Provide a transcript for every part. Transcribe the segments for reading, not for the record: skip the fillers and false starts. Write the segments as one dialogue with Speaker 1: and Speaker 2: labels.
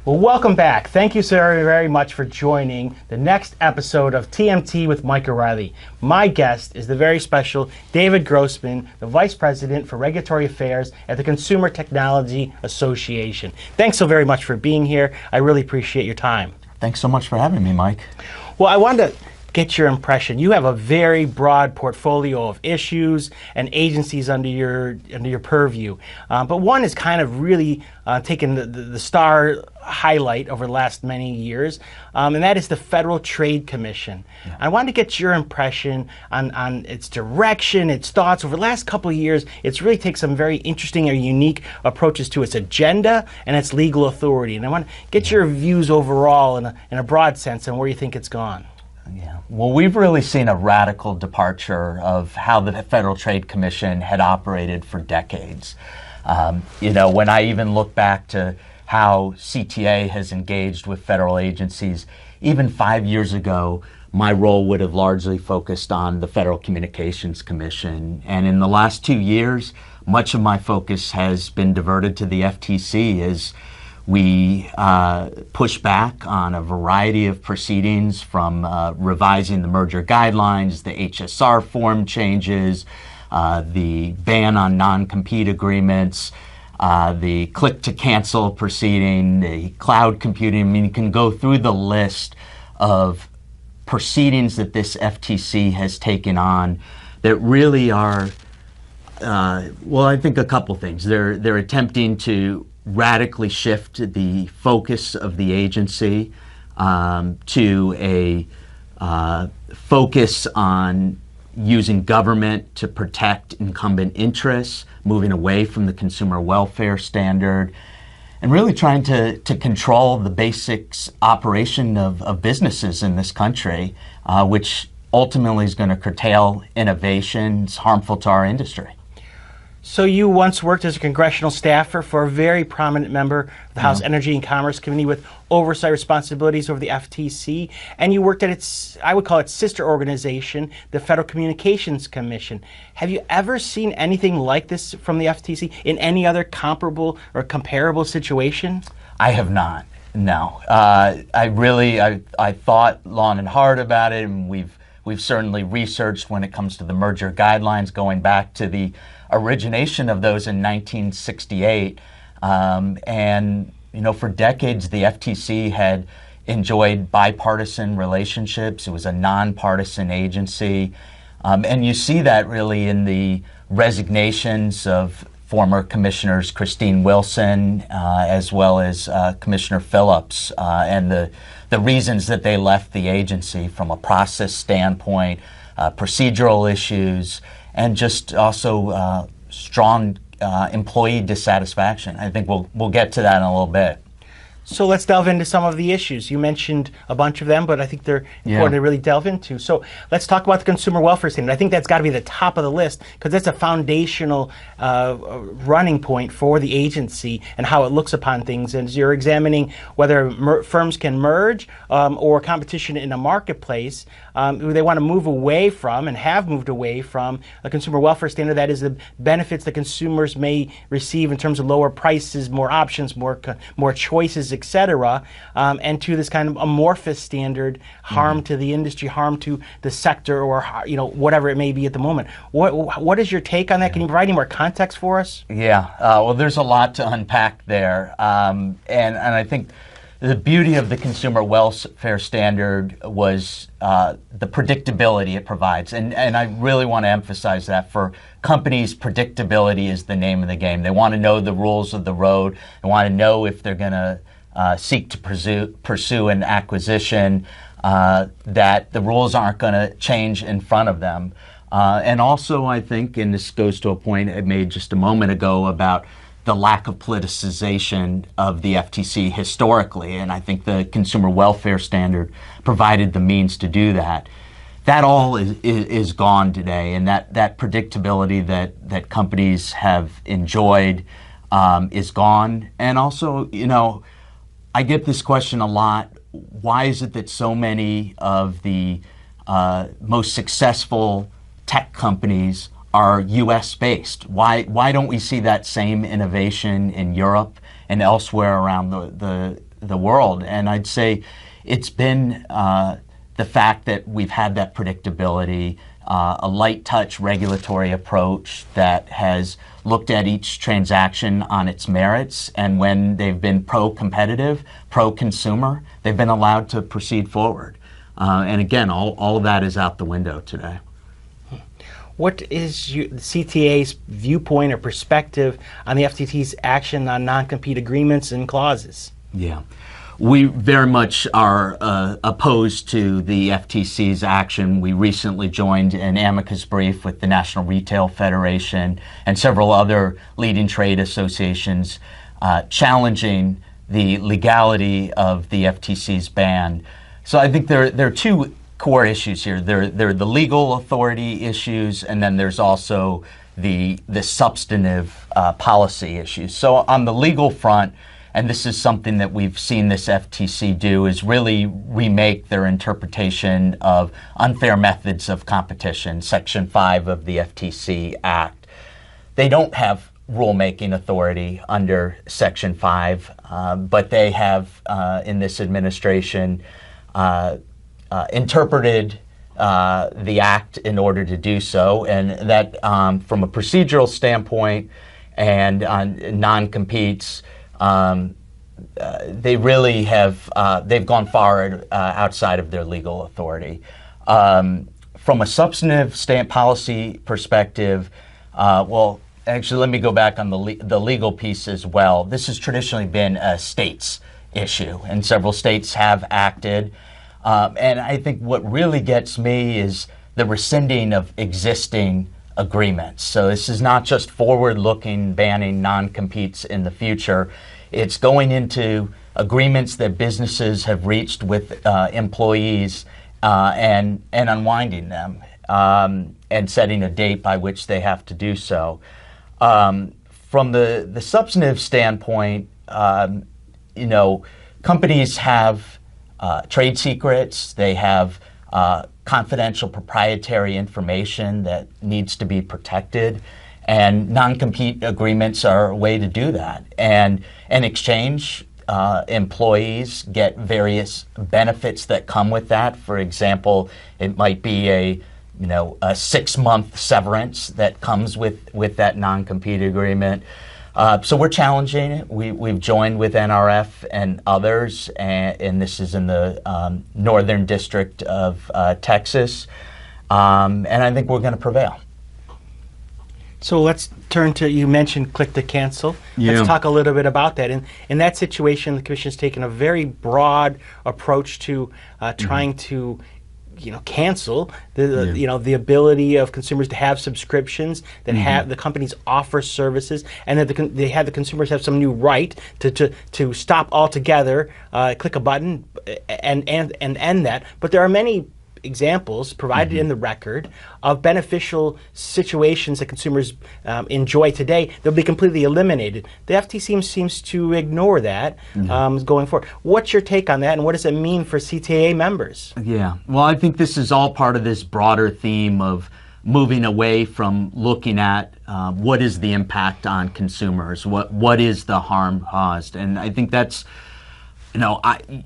Speaker 1: Well, welcome back. Thank you so very much for joining the next episode of TMT with Mike O'Reilly. My guest is the very special David Grossman, the Vice President for Regulatory Affairs at the Consumer Technology Association. Thanks so very much for being here. I really appreciate your time.
Speaker 2: Thanks so much for having me, Mike.
Speaker 1: Well, I wanted to get your impression. You have a very broad portfolio of issues and agencies under your purview, but one is kind of really taken the star highlight over the last many years, and that is the Federal Trade Commission. Yeah. I wanted to get your impression on its direction, its thoughts. Over the last couple of years, it's really taken some very interesting or unique approaches to its agenda and its legal authority, and I want to get your views overall in a broad sense on where you think it's gone.
Speaker 2: Yeah. Well, we've really seen a radical departure of how the Federal Trade Commission had operated for decades. When I even look back to how CTA has engaged with federal agencies, even 5 years ago, my role would have largely focused on the Federal Communications Commission. And in the last 2 years, much of my focus has been diverted to the FTC as we push back on a variety of proceedings from revising the merger guidelines, the HSR form changes, the ban on non-compete agreements, the click-to-cancel proceeding, the cloud computing. I mean, you can go through the list of proceedings that this FTC has taken on that really are, I think a couple things. They're attempting to radically shift the focus of the agency to a focus on using government to protect incumbent interests, moving away from the consumer welfare standard, and really trying to control the basics operation of businesses in this country, which ultimately is going to curtail innovation. It's harmful to our industry.
Speaker 1: So you once worked as a congressional staffer for a very prominent member of the House Energy and Commerce Committee with oversight responsibilities over the FTC, and you worked at its, I would call it, sister organization, the Federal Communications Commission. Have you ever seen anything like this from the FTC in any other comparable or comparable situation?
Speaker 2: I have not, no. I thought long and hard about it, and we've certainly researched when it comes to the merger guidelines going back to the origination of those in 1968. For decades, the FTC had enjoyed bipartisan relationships. It was a nonpartisan agency. And you see that really in the resignations of former commissioners Christine Wilson, as well as Commissioner Phillips, and the reasons that they left the agency from a process standpoint, procedural issues, and just also strong employee dissatisfaction. I think we'll get to that in a little bit.
Speaker 1: So let's delve into some of the issues. You mentioned a bunch of them, but I think they're important to really delve into. So let's talk about the consumer welfare standard. I think that's got to be the top of the list because that's a foundational running point for the agency and how it looks upon things. And as you're examining whether firms can merge or competition in a marketplace, they want to move away from and have moved away from a consumer welfare standard. That is the benefits that consumers may receive in terms of lower prices, more options, more choices, etc., and to this kind of amorphous standard, harm to the industry, harm to the sector, or whatever it may be at the moment. What is your take on that? Can you provide any more context for us?
Speaker 2: Yeah, well, there's a lot to unpack there, and I think the beauty of the consumer welfare standard was the predictability it provides, and I really want to emphasize that for companies, predictability is the name of the game. They want to know the rules of the road. They want to know if they're going to seek to pursue an acquisition, that the rules aren't going to change in front of them. And also, I think, and this goes to a point I made just a moment ago about the lack of politicization of the FTC historically, and I think the consumer welfare standard provided the means to do that. That all is gone today, and that predictability that companies have enjoyed is gone. And also, I get this question a lot. Why is it that so many of the most successful tech companies are U.S. based? Why don't we see that same innovation in Europe and elsewhere around the world. And I'd say it's been the fact that we've had that predictability, a light touch regulatory approach that has looked at each transaction on its merits, and when they've been pro-competitive, pro-consumer, they've been allowed to proceed forward. And again, all of that is out the window today.
Speaker 1: What is the CTA's viewpoint or perspective on the FTC's action on non-compete agreements and clauses?
Speaker 2: Yeah. We very much are opposed to the FTC's action. We recently joined an amicus brief with the National Retail Federation and several other leading trade associations challenging the legality of the FTC's ban. So I think there are two core issues here. There are the legal authority issues, and then there's also the substantive policy issues. So on the legal front, and this is something that we've seen this FTC do, is really remake their interpretation of unfair methods of competition, Section 5 of the FTC Act. They don't have rulemaking authority under Section 5, but they have, in this administration, interpreted the Act in order to do so, and that from a procedural standpoint and on non-competes, they really have, they've gone far outside of their legal authority. From a substantive policy perspective, well, actually, let me go back on the legal piece as well. This has traditionally been a state's issue, and several states have acted. And I think what really gets me is the rescinding of existing agreements. So this is not just forward-looking, banning non-competes in the future. It's going into agreements that businesses have reached with employees and unwinding them and setting a date by which they have to do so. From the substantive standpoint, you know, companies have trade secrets. They have confidential proprietary information that needs to be protected, and non-compete agreements are a way to do that. And in exchange, employees get various benefits that come with that. For example, it might be a 6-month severance that comes with that non-compete agreement. So we're challenging it. We've joined with NRF and others, and this is in the Northern District of Texas, and I think we're going to prevail.
Speaker 1: So let's turn to, you mentioned click to cancel. Yeah. Let's talk a little bit about that. In that situation, the Commission's taken a very broad approach to trying to cancel the ability of consumers to have subscriptions, that have the companies offer services, and that the consumers have some new right to stop altogether, click a button, and end that. But there are many examples provided in the record of beneficial situations that consumers enjoy today. They'll be completely eliminated. The FTC seems to ignore that going forward. What's your take on that, and what does it mean for CTA members? Yeah,
Speaker 2: well, I think this is all part of this broader theme of moving away from looking at what is the impact on consumers, what is the harm caused, and I think that's,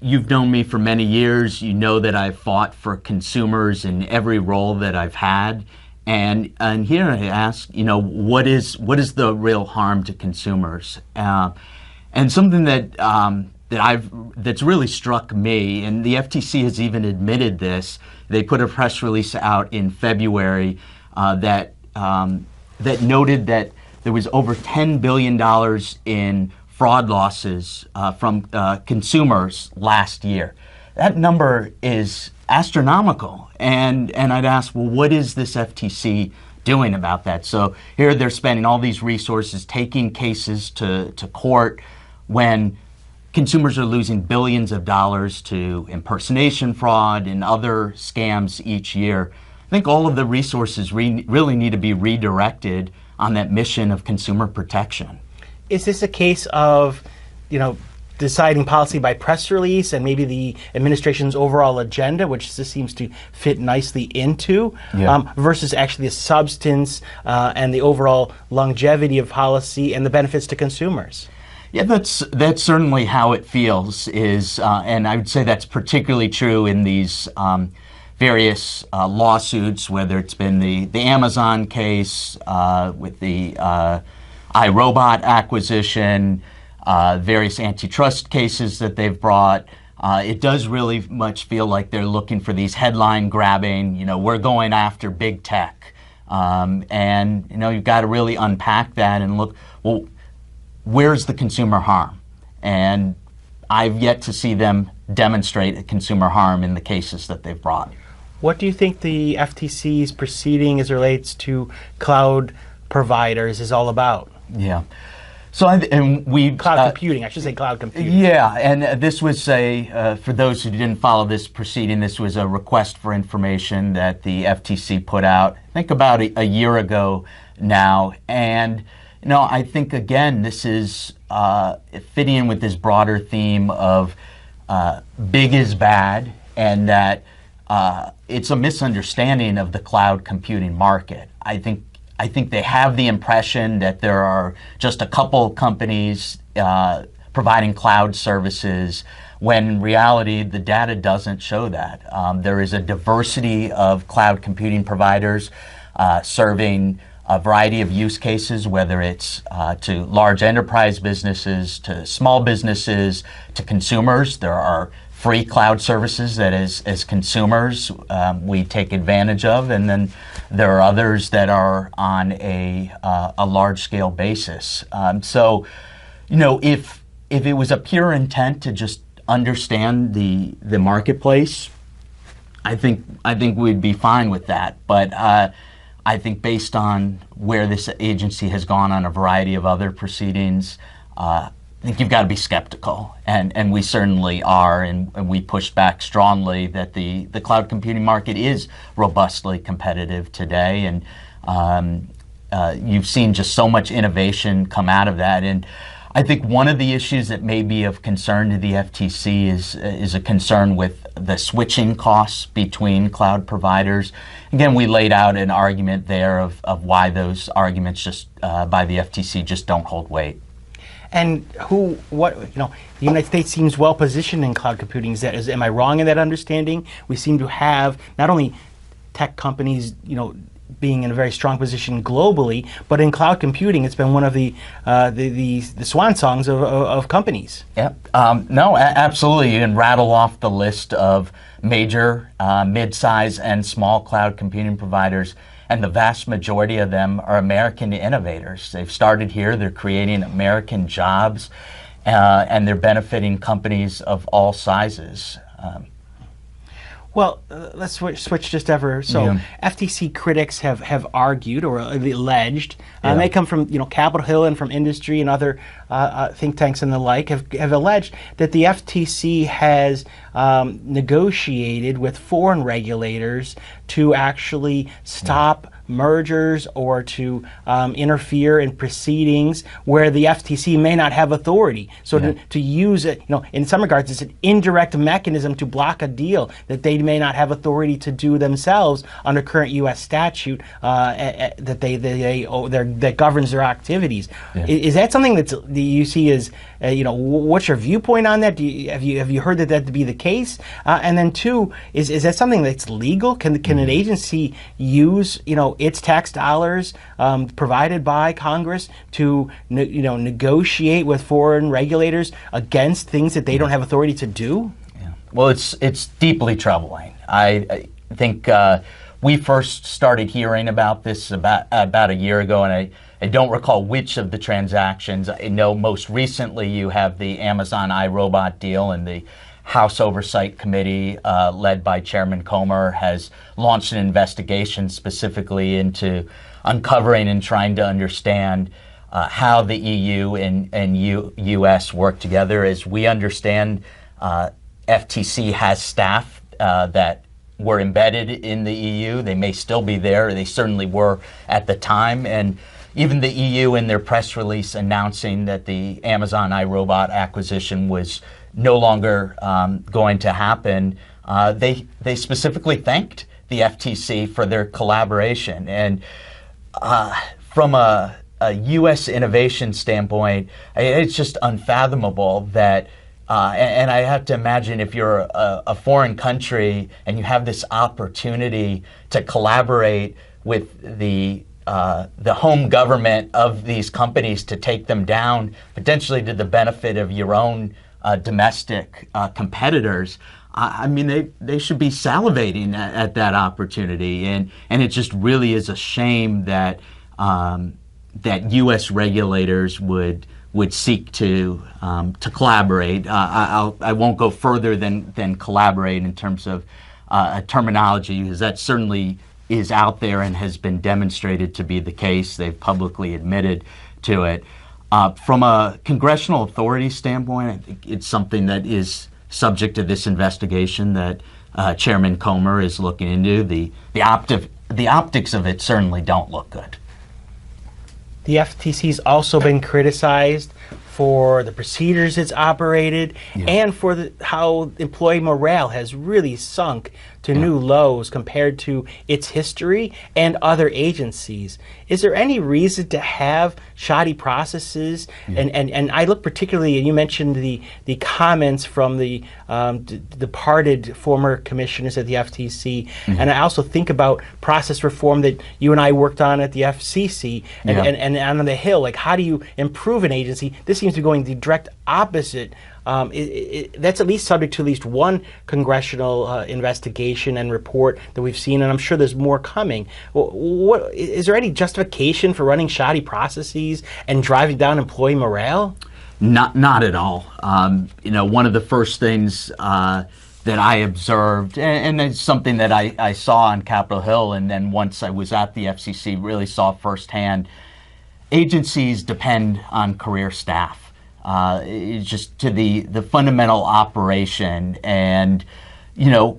Speaker 2: you've known me for many years. You know that I've fought for consumers in every role that I've had. And here I ask, what is the real harm to consumers? And something that's really struck me, and the FTC has even admitted this. They put a press release out in February that noted that there was over $10 billion in fraud losses from consumers last year. That number is astronomical, and I'd ask, well, what is this FTC doing about that? So here they're spending all these resources taking cases to court when consumers are losing billions of dollars to impersonation fraud and other scams each year. I think all of the resources really need to be redirected on that mission of consumer protection.
Speaker 1: Is this a case of, deciding policy by press release and maybe the administration's overall agenda, which this seems to fit nicely into, versus actually the substance and the overall longevity of policy and the benefits to consumers?
Speaker 2: Yeah, that's certainly how it feels. And I would say that's particularly true in these various lawsuits, whether it's been the Amazon case with the iRobot acquisition, various antitrust cases that they've brought. It does really much feel like they're looking for these headline grabbing, we're going after big tech. And, you've got to really unpack that and look, well, where's the consumer harm? And I've yet to see them demonstrate a consumer harm in the cases that they've brought.
Speaker 1: What do you think the FTC's proceeding as it relates to cloud providers is all about?
Speaker 2: Yeah. So
Speaker 1: cloud computing. I should say cloud computing.
Speaker 2: Yeah, and this was for those who didn't follow this proceeding, this was a request for information that the FTC put out, I think about a year ago now. And I think again this is fitting in with this broader theme of big is bad, and that it's a misunderstanding of the cloud computing market. I think they have the impression that there are just a couple companies providing cloud services, when in reality the data doesn't show that. There is a diversity of cloud computing providers serving a variety of use cases, whether it's to large enterprise businesses, to small businesses, to consumers. There are free cloud services that as consumers we take advantage of, and then there are others that are on a large-scale basis. So, if it was a pure intent to just understand the marketplace, I think we'd be fine with that. But I think based on where this agency has gone on a variety of other proceedings, I think you've got to be skeptical, and we certainly are, and we pushed back strongly that the cloud computing market is robustly competitive today, and you've seen just so much innovation come out of that. And I think one of the issues that may be of concern to the FTC is a concern with the switching costs between cloud providers. Again, we laid out an argument there of why those arguments just by the FTC just don't hold weight.
Speaker 1: And the United States seems well positioned in cloud computing. Am I wrong in that understanding? We seem to have not only tech companies, being in a very strong position globally, but in cloud computing, it's been one of the swan songs of companies.
Speaker 2: Yeah, no, absolutely. You can rattle off the list of major, mid-size, and small cloud computing providers, and the vast majority of them are American innovators. They've started here, they're creating American jobs, and they're benefiting companies of all sizes.
Speaker 1: Well, let's switch just ever. So, yeah. FTC critics have argued or alleged, they come from Capitol Hill and from industry and other think tanks and the like, have alleged that the FTC has negotiated with foreign regulators to actually stop mergers or to interfere in proceedings where the FTC may not have authority. So to use it, in some regards, it's an indirect mechanism to block a deal that they may not have authority to do themselves under current U.S. statute that governs their activities. Yeah. Is that something that you see as, what's your viewpoint on that? Have you heard that to be the case? And then two, is that something that's legal? Can an agency use its tax dollars provided by Congress to negotiate with foreign regulators against things that they don't have authority to do?
Speaker 2: Yeah. Well, it's deeply troubling. I think we first started hearing about this about a year ago, and I don't recall which of the transactions. I know most recently you have the Amazon iRobot deal, and the House Oversight Committee, led by Chairman Comer, has launched an investigation specifically into uncovering and trying to understand how the EU and US work together. As we understand, FTC has staff that were embedded in the EU. They may still be there. They certainly were at the time. And even the EU in their press release announcing that the Amazon iRobot acquisition was no longer going to happen, they specifically thanked the FTC for their collaboration. And from a a U.S. innovation standpoint, it's just unfathomable that, and I have to imagine if you're a foreign country and you have this opportunity to collaborate with the home government of these companies to take them down, potentially to the benefit of your own domestic competitors. I mean, they should be salivating at that opportunity, and it just really is a shame that that U.S. regulators would seek to collaborate. I won't go further than collaborate in terms of a terminology, because that certainly is out there and has been demonstrated to be the case. They've publicly admitted to it. From a congressional authority standpoint, I think it's something that is subject to this investigation that Chairman Comer is looking into. The optics of it certainly don't look good.
Speaker 1: The FTC's also been criticized for the procedures it's operated, and for how employee morale has really sunk to new lows compared to its history and other agencies. Is there any reason to have shoddy processes? And I look particularly, and you mentioned the comments from the departed former commissioners at the FTC, and I also think about process reform that you and I worked on at the FCC, and on the Hill. Like, how do you improve an agency? This seems to be going the direct opposite. That's at least subject to at least one congressional investigation and report that we've seen, and I'm sure there's more coming. What is there any justification for running shoddy processes and driving down employee morale?
Speaker 2: Not at all. One of the first things that I observed, and it's something that I saw on Capitol Hill, and then once I was at the FCC, really saw firsthand, agencies depend on career staff. Just to the fundamental operation, and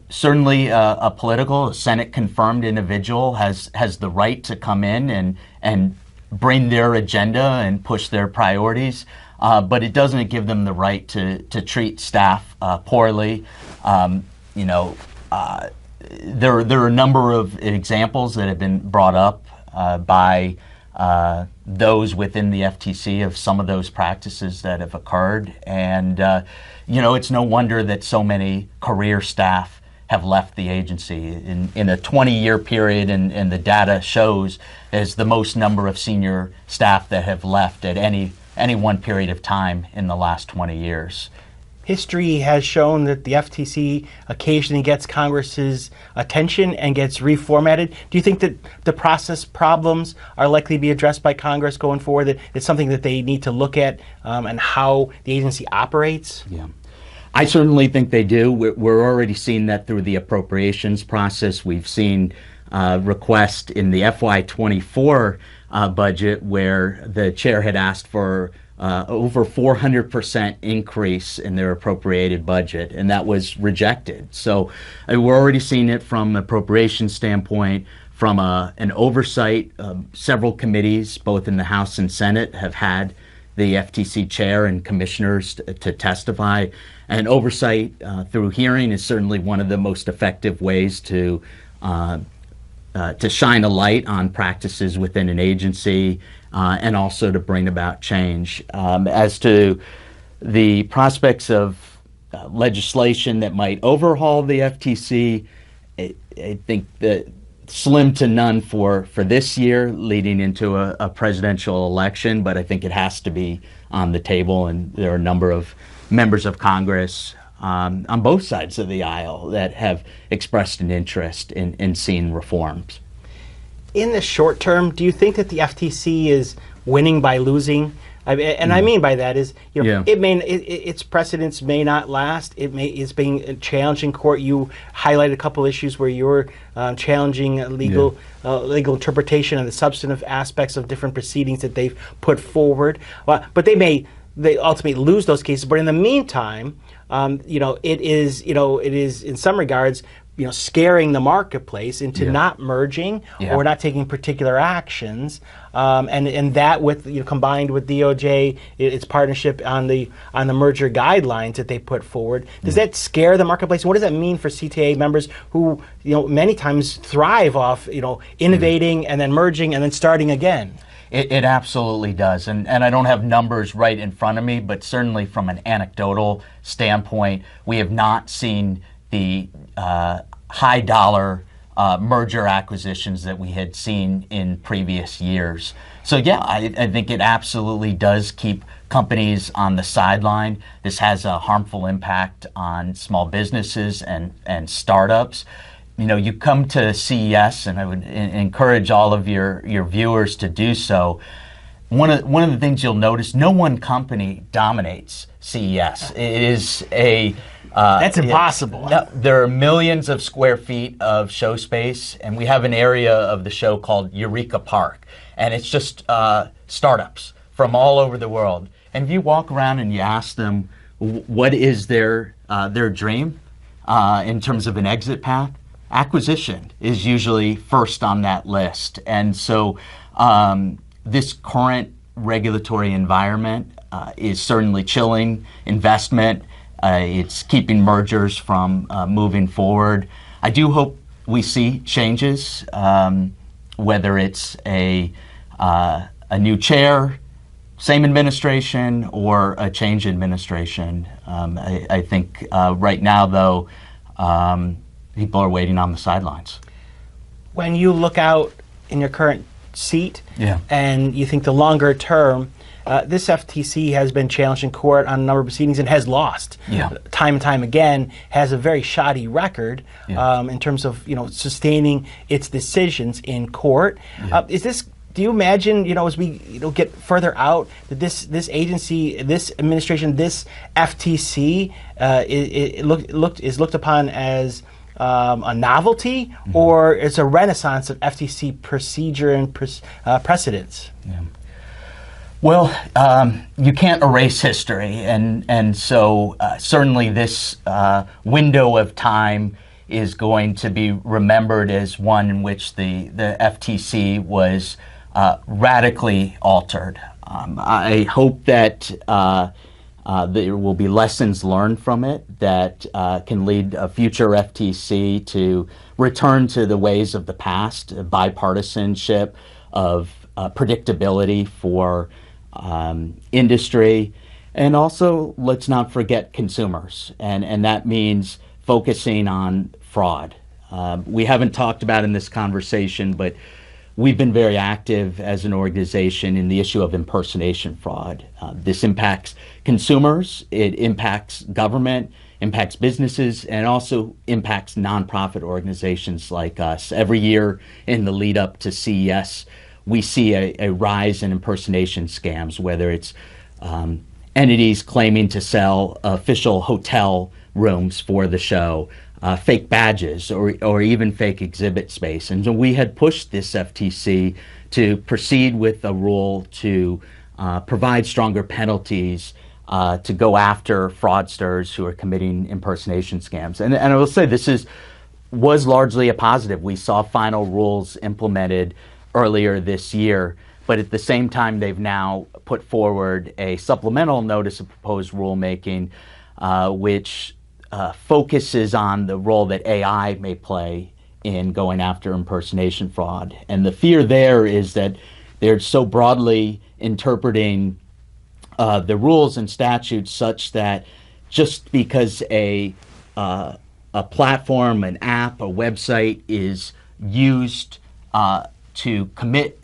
Speaker 2: certainly a Senate confirmed individual has the right to come in and bring their agenda and push their priorities, but it doesn't give them the right to treat staff poorly. There are a number of examples that have been brought up by those within the FTC of some of those practices that have occurred. And, it's no wonder that so many career staff have left the agency. In a 20-year period, and the data shows, is the most number of senior staff that have left at any one period of time in the last 20 years.
Speaker 1: History has shown that the FTC occasionally gets Congress's attention and gets reformatted. Do you think that the process problems are likely to be addressed by Congress going forward, that it's something that they need to look at, and how the agency operates?
Speaker 2: Yeah, I certainly think they do. We're already seeing that through the appropriations process. We've seen requests in the FY24 budget where the chair had asked for over 400% increase in their appropriated budget, and that was rejected. So we're already seeing it from an appropriation standpoint, from an oversight. Several committees, both in the House and Senate, have had the FTC chair and commissioners to testify. And oversight through hearing is certainly one of the most effective ways to shine a light on practices within an agency, and also to bring about change. As to the prospects of legislation that might overhaul the FTC, I think that slim to none for this year, leading into a presidential election, but I think it has to be on the table, and there are a number of members of Congress on both sides of the aisle that have expressed an interest in seeing reforms.
Speaker 1: In the short term, do you think that the FTC is winning by losing? I mean by that is, its precedents may not last. It's being challenged in court. You highlighted a couple issues where you're challenging legal interpretation of the substantive aspects of different proceedings that they've put forward. But they ultimately lose those cases. But in the meantime, it is in some regards, scaring the marketplace into not merging or not taking particular actions, and that with combined with DOJ, its partnership on the merger guidelines that they put forward, does that scare the marketplace? And what does that mean for CTA members who many times thrive off innovating and then merging and then starting again?
Speaker 2: It absolutely does. And I don't have numbers right in front of me, but certainly from an anecdotal standpoint, we have not seen the high dollar merger acquisitions that we had seen in previous years. So yeah, I think it absolutely does keep companies on the sideline. This has a harmful impact on small businesses and startups. You know, you come to CES, and I would encourage all of your viewers to do so. One of the things you'll notice, no one company dominates CES. It is a
Speaker 1: that's impossible.
Speaker 2: There are millions of square feet of show space, and we have an area of the show called Eureka Park, and it's just startups from all over the world. And if you walk around and you ask them what is their dream in terms of an exit path, acquisition is usually first on that list. And so this current regulatory environment is certainly chilling investment. It's keeping mergers from moving forward. I do hope we see changes, whether it's a new chair, same administration, or a change in administration. I think right now, though, people are waiting on the sidelines.
Speaker 1: When you look out in your current seat,
Speaker 2: yeah,
Speaker 1: and you think the longer term, this FTC has been challenged in court on a number of proceedings and has lost time and time again, has a very shoddy record in terms of sustaining its decisions in court. Do you imagine, as we get further out, that this agency, this administration, this FTC is looked upon as a novelty, or it's a renaissance of FTC procedure and precedents?
Speaker 2: Yeah. Well, you can't erase history, and so certainly this window of time is going to be remembered as one in which the FTC was radically altered. I hope that there will be lessons learned from it that can lead a future FTC to return to the ways of the past, bipartisanship, of predictability for industry, and also let's not forget consumers, and that means focusing on fraud. We haven't talked about in this conversation, but we've been very active as an organization in the issue of impersonation fraud. This impacts consumers, it impacts government, impacts businesses, and also impacts nonprofit organizations like us. Every year in the lead up to CES, we see a rise in impersonation scams, whether it's entities claiming to sell official hotel rooms for the show, fake badges, or even fake exhibit space. And so we had pushed this FTC to proceed with a rule to provide stronger penalties to go after fraudsters who are committing impersonation scams. And I will say this was largely a positive. We saw final rules implemented earlier this year, but at the same time they've now put forward a supplemental notice of proposed rulemaking which focuses on the role that AI may play in going after impersonation fraud. And the fear there is that they're so broadly interpreting the rules and statutes such that just because a platform, an app, a website is used to commit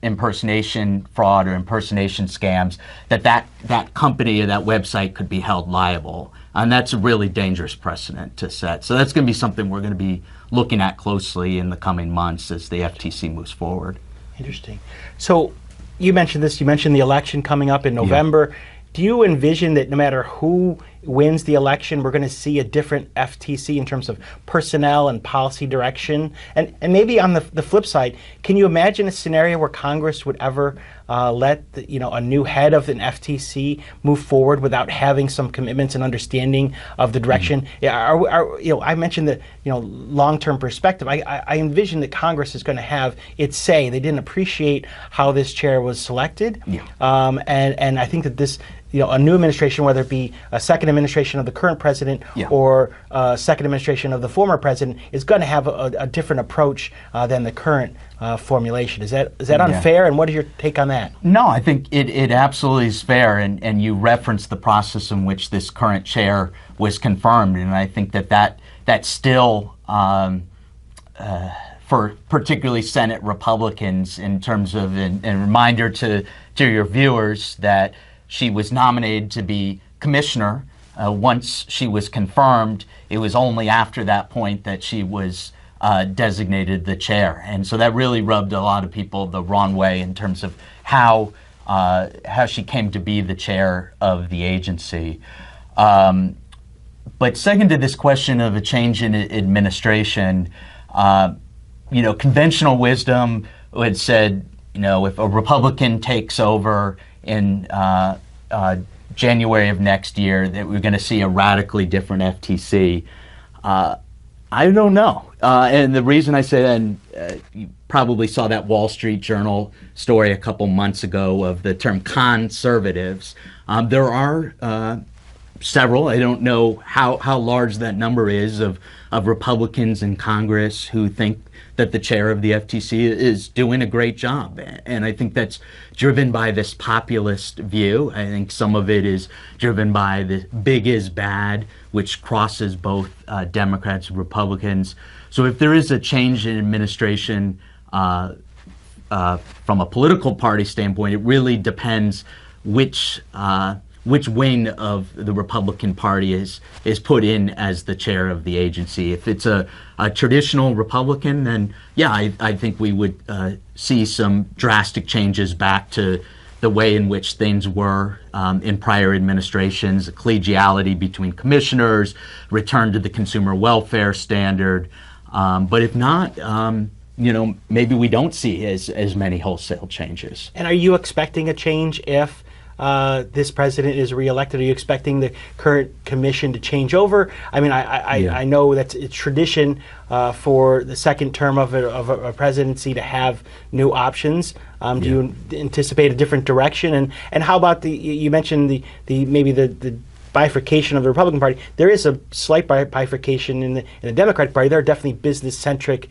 Speaker 2: impersonation fraud or impersonation scams, that company or that website could be held liable. And that's a really dangerous precedent to set. So that's going to be something we're going to be looking at closely in the coming months as the FTC moves forward.
Speaker 1: Interesting. So you mentioned this, you mentioned the election coming up in November. Yeah. Do you envision that no matter who wins the election, we're going to see a different FTC in terms of personnel and policy direction? And maybe on the flip side, can you imagine a scenario where Congress would ever let a new head of an FTC move forward without having some commitments and understanding of the direction? Mm-hmm. I mentioned the long-term perspective. I envision that Congress is going to have its say. They didn't appreciate how this chair was selected, and I think that this a new administration, whether it be a second administration of the current president or a second administration of the former president, is going to have a different approach than the current formulation. Is that unfair? And what is your take on that?
Speaker 2: No, I think it absolutely is fair. And you referenced the process in which this current chair was confirmed, and I think that still. For particularly Senate Republicans, in terms of a reminder to your viewers that she was nominated to be commissioner. Once she was confirmed, it was only after that point that she was designated the chair. And so that really rubbed a lot of people the wrong way in terms of how she came to be the chair of the agency. But second to this question of a change in administration, conventional wisdom had said, if a Republican takes over in January of next year, that we're going to see a radically different FTC. I don't know. And the reason I say that, and you probably saw that Wall Street Journal story a couple months ago of the term conservatives. There are several, I don't know how large that number is, of Republicans in Congress who think that the chair of the FTC is doing a great job. And I think that's driven by this populist view. I think some of it is driven by the big is bad, which crosses both Democrats and Republicans. So if there is a change in administration from a political party standpoint, it really depends which wing of the Republican Party is put in as the chair of the agency. If it's a traditional Republican, then I think we would see some drastic changes back to the way in which things were in prior administrations, collegiality between commissioners, return to the consumer welfare standard. But if not, maybe we don't see as many wholesale changes.
Speaker 1: And are you expecting a change if this president is reelected? Are you expecting the current commission to change over? I mean, I know that it's tradition for the second term of a presidency to have new options. Do you anticipate a different direction? And how about you mentioned the bifurcation of the Republican Party? There is a slight bifurcation in the Democratic Party. There are definitely business-centric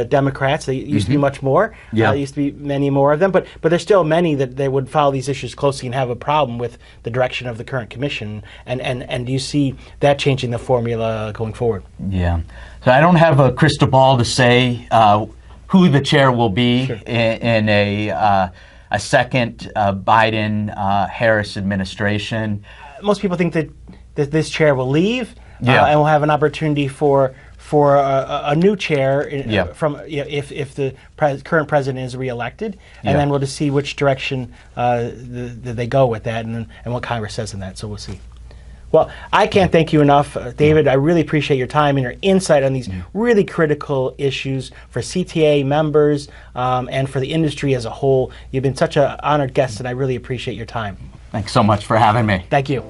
Speaker 1: Democrats. There used to be much more. There used to be many more of them, but there's still many that they would follow these issues closely and have a problem with the direction of the current commission. And do you see that changing the formula going forward? Yeah.
Speaker 2: So I don't have a crystal ball to say who the chair will be in a second Biden-Harris administration.
Speaker 1: Most people think that this chair will leave and we'll have an opportunity for a new chair from if the current president is reelected, and then we'll just see which direction they go with that, and what Congress says in that. So we'll see. Well, I can't thank you enough, David. I really appreciate your time and your insight on these really critical issues for CTA members and for the industry as a whole. You've been such an honored guest, and I really appreciate your time.
Speaker 2: Thanks so much for having me.
Speaker 1: Thank you.